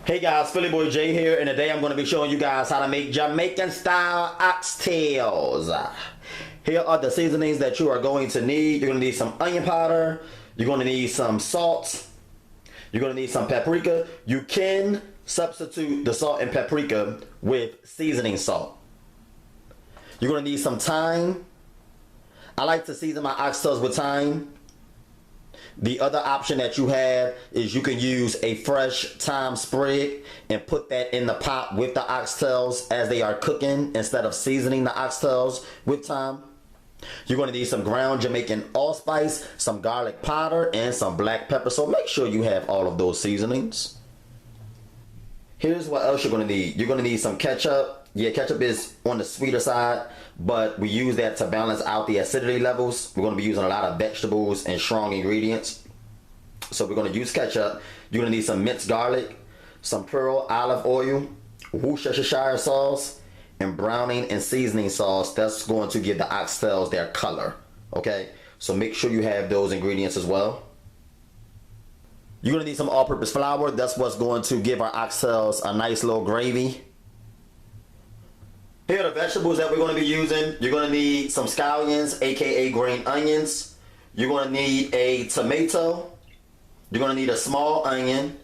Hey guys, Philly Boy J here, and today I'm going to be showing you guys how to make Jamaican style oxtails. Here are the seasonings that you are going to need. You're going to need some onion powder, you're going to need some salt, you're going to need some paprika. You can substitute the salt and paprika with seasoning salt. You're going to need some thyme. I like to season my oxtails with thyme. The other option that you have is you can use a fresh thyme sprig and put that in the pot with the oxtails as they are cooking instead of seasoning the oxtails with thyme. You're going to need some ground Jamaican allspice, some garlic powder, and some black pepper. So make sure you have all of those seasonings. Here's what else you're going to need. You're going to need some ketchup. Yeah, ketchup is on the sweeter side, but we use that to balance out the acidity levels. We're going to be using a lot of vegetables and strong ingredients. So we're going to use ketchup. You're going to need some minced garlic, some pearl olive oil, Worcestershire sauce, and browning and seasoning sauce. That's going to give the oxtails their color. Okay, so make sure you have those ingredients as well. You're going to need some all-purpose flour. That's what's going to give our oxtails a nice little gravy. Here are the vegetables that we're going to be using. You're going to need some scallions, aka green onions. You're going to need a tomato. You're going to need a small onion.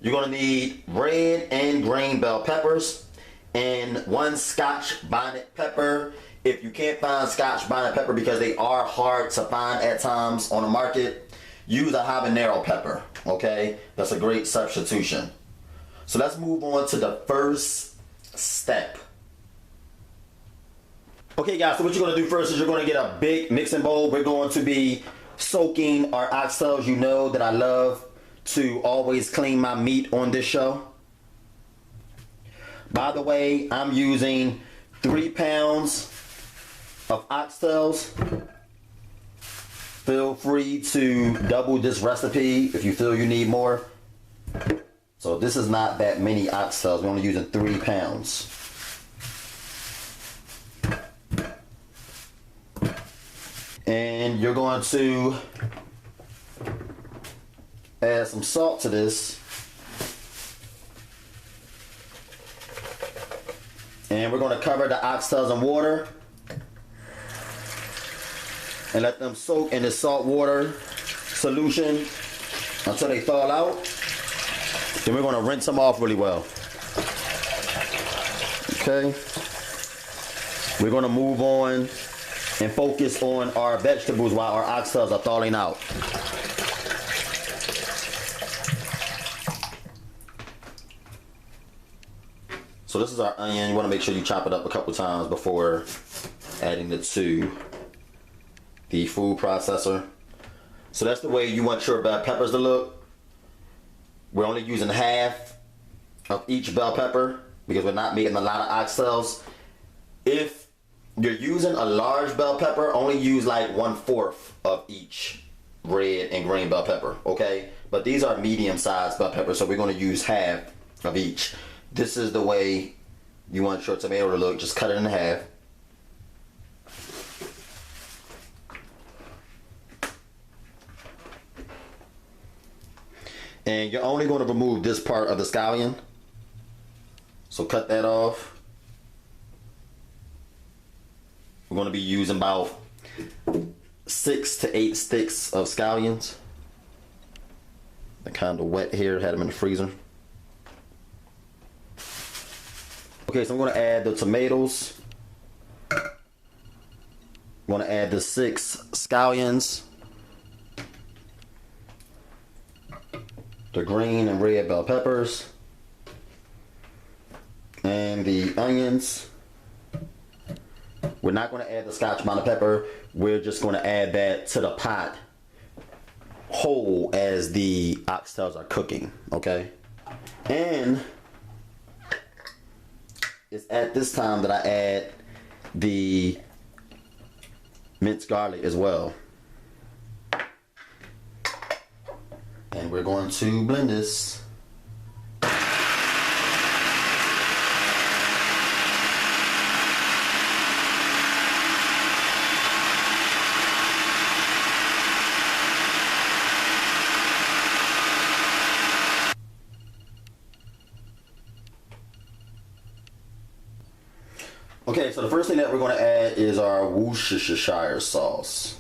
You're going to need red and green bell peppers and one scotch bonnet pepper. If you can't find scotch bonnet pepper because they are hard to find at times on the market, use a habanero pepper, okay? That's a great substitution. So let's move on to the first step. Okay guys, so what you're going to do first is you're going to get a big mixing bowl. We're going to be soaking our oxtails. You know that I love to always clean my meat on this show. By the way, I'm using 3 pounds of oxtails. Feel free to double this recipe if you feel you need more. So this is not that many oxtails. We're only using 3 pounds. And you're going to add some salt to this. And we're going to cover the oxtails in water and let them soak in the salt water solution until they thaw out. Then we're going to rinse them off really well. Okay. We're going to move on and focus on our vegetables while our oxtails are thawing out. So this is our onion. You want to make sure you chop it up a couple times before adding it to the food processor. So that's the way you want your bell peppers to look. We're only using half of each bell pepper because we're not making a lot of oxtails. If you're using a large bell pepper, only use like 1/4 of each red and green bell pepper, okay? But these are medium-sized bell peppers, so we're going to use half of each. This is the way you want your tomato to look. Just cut it in half. And you're only going to remove this part of the scallion. So cut that off. We're going to be using about 6 to 8 sticks of scallions. They're kind of wet here, had them in the freezer. Okay, so I'm going to add the tomatoes. I'm going to add the 6 scallions. The green and red bell peppers. And the onions. We're not going to add the scotch bonnet pepper. We're just going to add that to the pot whole as the oxtails are cooking, okay? And it's at this time that I add the minced garlic as well. And we're going to blend this. Okay, so the first thing that we're going to add is our Worcestershire sauce.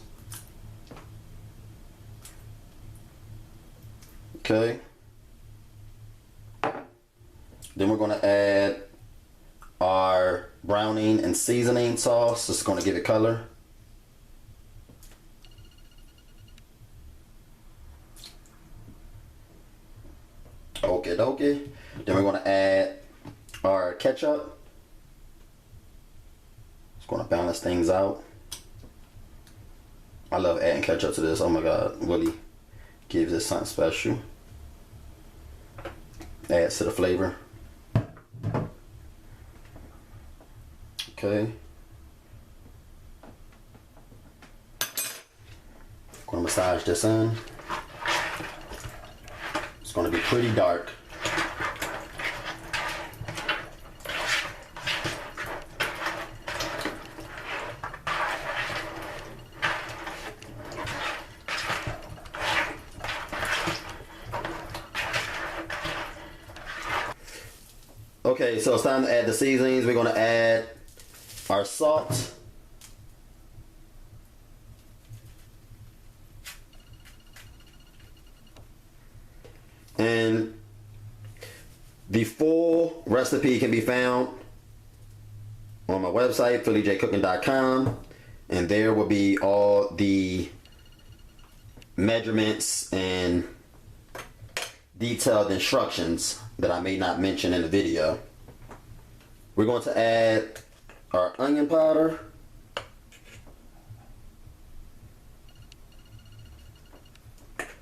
Okay. Then we're going to add our browning and seasoning sauce. This is going to give it color. Okie dokie. Then we're going to add our ketchup. It's going to balance things out. I love adding ketchup to this. Oh my god, really gives it something special. Adds to the flavor. Okay. Gonna massage this in. It's gonna be pretty dark. Okay, so it's time to add the seasonings. We're gonna add our salt. And the full recipe can be found on my website, PhillyJCooking.com, and there will be all the measurements and detailed instructions that I may not mention in the video. We're going to add our onion powder.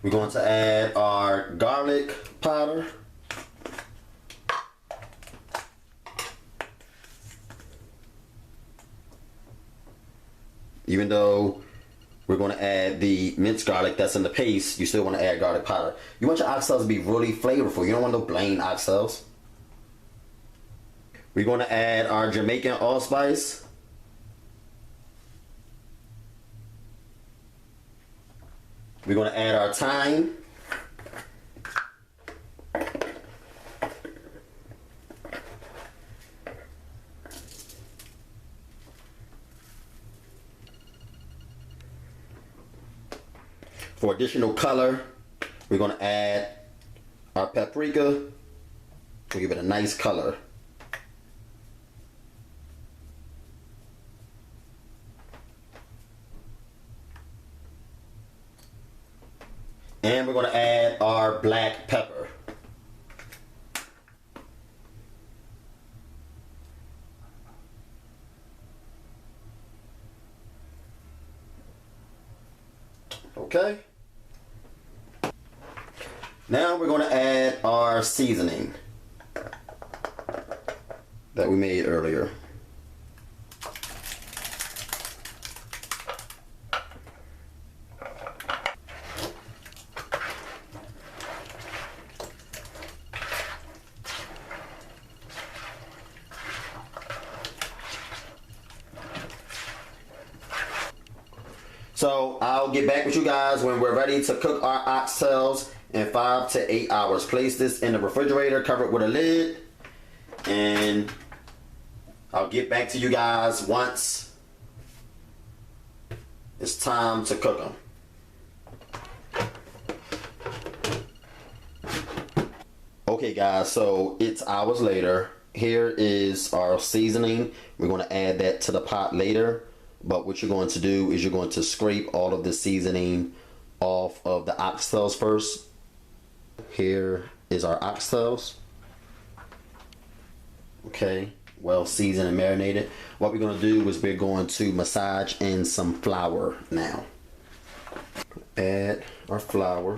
We're going to add our garlic powder. Even though we're going to add the minced garlic that's in the paste, you still want to add garlic powder. You want your oxtails to be really flavorful. You don't want no plain oxtails. We're going to add our Jamaican allspice. We're going to add our thyme. For additional color, we're going to add our paprika to give it a nice color. And we're going to add our black pepper. Okay. Now we're going to add our seasoning that we made earlier. So I'll get back with you guys when we're ready to cook our oxtails in 5 to 8 hours. Place this in the refrigerator, cover it with a lid, and I'll get back to you guys once it's time to cook them. Okay guys, so it's hours later. Here is our seasoning. We're going to add that to the pot later. But what you're going to do is you're going to scrape all of the seasoning off of the oxtails first. Here is our oxtails. Okay, well seasoned and marinated. What we're going to do is we're going to massage in some flour now. Add our flour.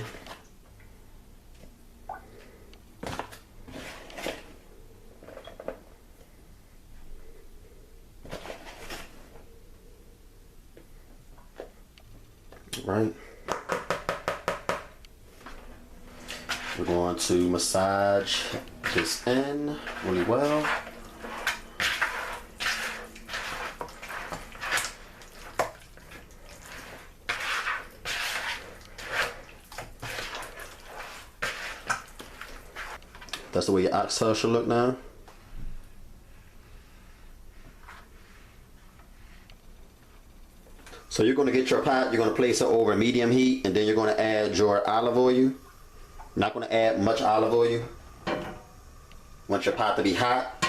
Right. We're going to massage this in really well. That's the way your oxtail should look now. So you're going to get your pot, you're going to place it over medium heat, and then you're going to add your olive oil. Not going to add much olive oil. Want your pot to be hot.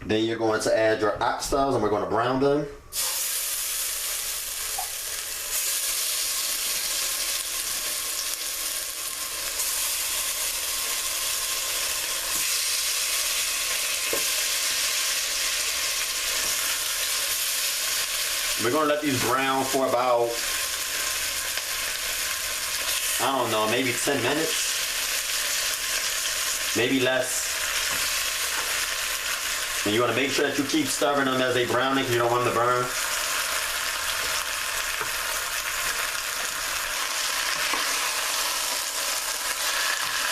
Then you're going to add your oxtails, and we're going to brown them. We're going to let these brown for about, I don't know, maybe 10 minutes. Maybe less. And you want to make sure that you keep stirring them as they browning because you don't want them to burn.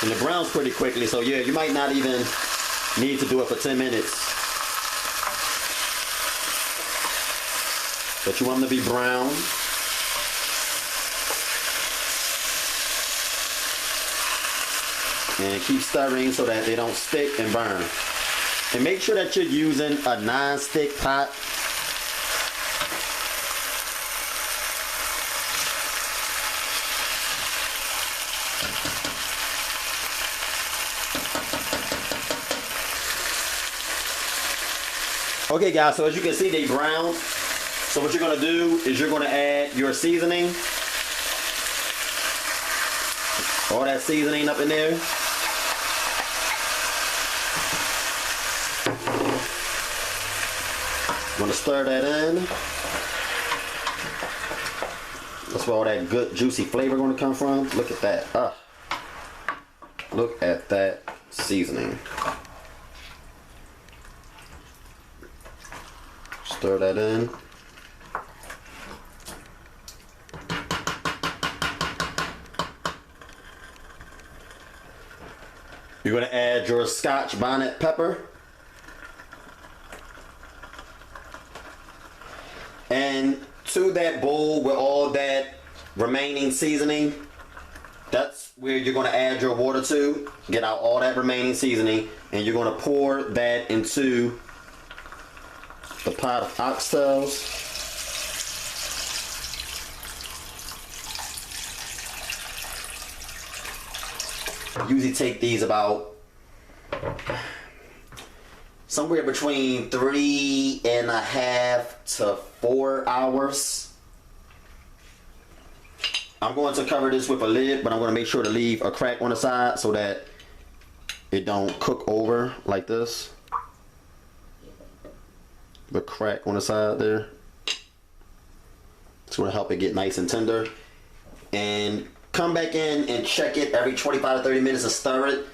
And it browns pretty quickly, so yeah, you might not even need to do it for 10 minutes. But you want them to be brown. And keep stirring so that they don't stick and burn. And make sure that you're using a non-stick pot. Okay guys, so as you can see, they brown. So what you're going to do is you're going to add your seasoning. All that seasoning up in there. I'm going to stir that in. That's where all that good juicy flavor going to come from. Look at that. Look at that seasoning. Stir that in. You're going to add your scotch bonnet pepper. And to that bowl with all that remaining seasoning, that's where you're going to add your water to. Get out all that remaining seasoning, and you're going to pour that into the pot of oxtails. Usually take these about somewhere between 3.5 to 4 hours. I'm going to cover this with a lid, but I'm going to make sure to leave a crack on the side so that it don't cook over like this. The crack on the side there. It's going to help it get nice and tender. And come back in and check it every 25 to 30 minutes and stir it.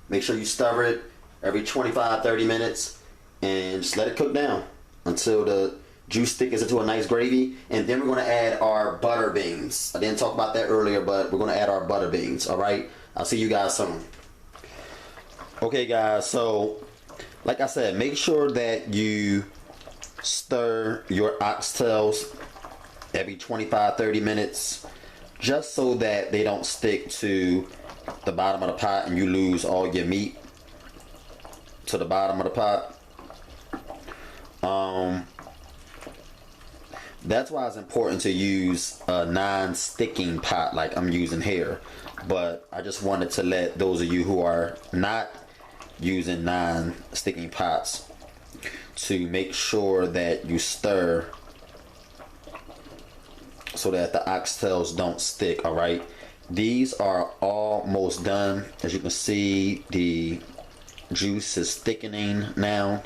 Make sure you stir it every 25 30 minutes and just let it cook down until the juice thickens into a nice gravy. And then we're going to add our butter beans. I didn't talk about that earlier, but we're going to add our butter beans. Alright, I'll see you guys soon. Okay guys, so like I said, make sure that you stir your oxtails every 25 30 minutes, just so that they don't stick to the bottom of the pot and you lose all your meat to the bottom of the pot. That's why it's important to use a non-sticking pot like I'm using here. But I just wanted to let those of you who are not using non-sticking pots to make sure that you stir so that the oxtails don't stick. All right, these are almost done. As you can see, the juice is thickening now.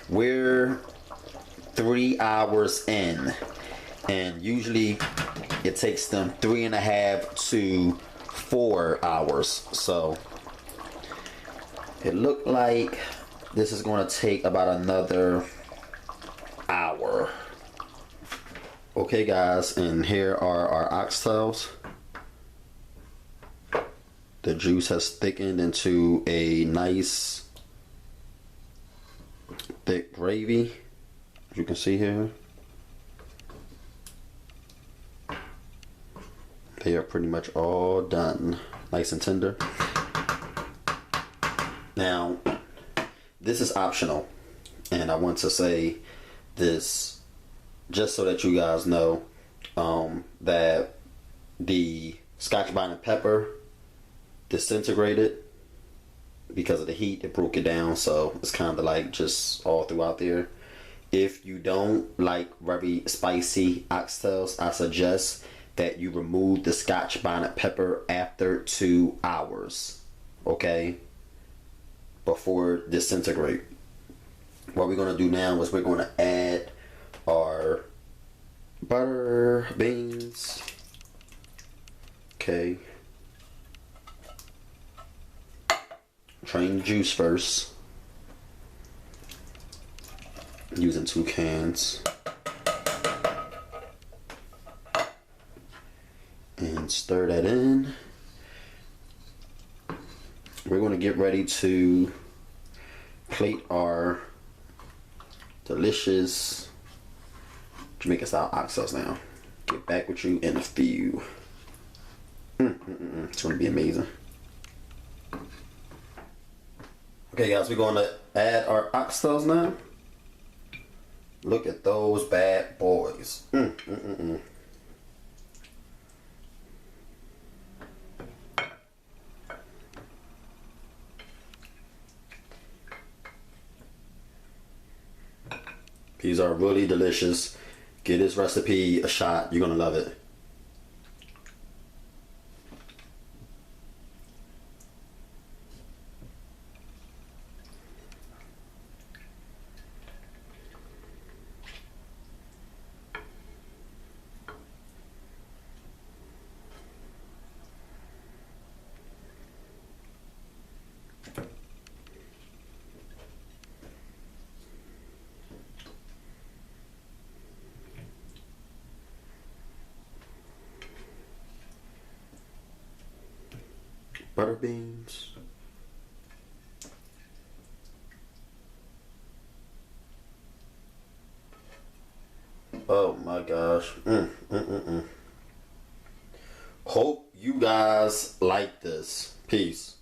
We're 3 hours in, and usually it takes them 3.5 to 4 hours. So it looked like this is going to take about another hour. Okay guys, and here are our oxtails. The juice has thickened into a nice thick gravy, as you can see here. They are pretty much all done, nice and tender. Now, this is optional. And I want to say this just so that you guys know that the scotch bonnet pepper disintegrated because of the heat. It broke it down, so it's kind of like just all throughout there. If you don't like very spicy oxtails, I suggest that you remove the scotch bonnet pepper after 2 hours, okay, before it disintegrate. What we're going to do now is we're going to add our butter, beans, okay, drain the juice first, using 2 cans, and stir that in. We're going to get ready to plate our delicious Jamaican style oxtails now. Get back with you in a few. It's going to be amazing. Okay guys, we're going to add our oxtails now. Look at those bad boys. These are really delicious. Give this recipe a shot. You're going to love it. Butter beans. Oh my gosh. Hope you guys like this. Peace.